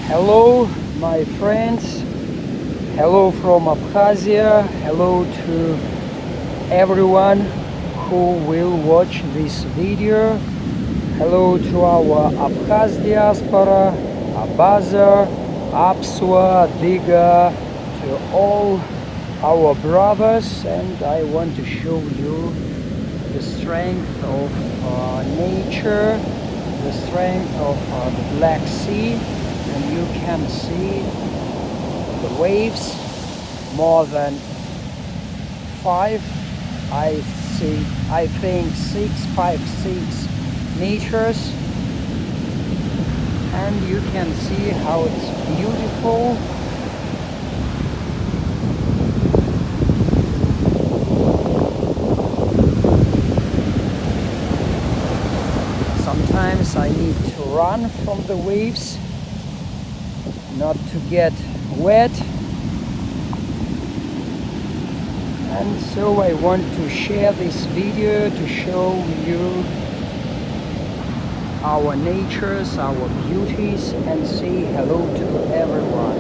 Hello, my friends. Hello from Abkhazia. Hello to everyone who will watch this video. Hello to our Abkhaz diaspora, Abaza, Apswa, Diga, to all our brothers, and I want to show you the strength of nature, the strength of the Black Sea, and you can see the waves more than 5, I think 6 meters, and you can see how it's beautiful. Sometimes I need to run from the waves not to get wet, and so I want to share this video to show you our natures, our beauties, and say hello to everyone.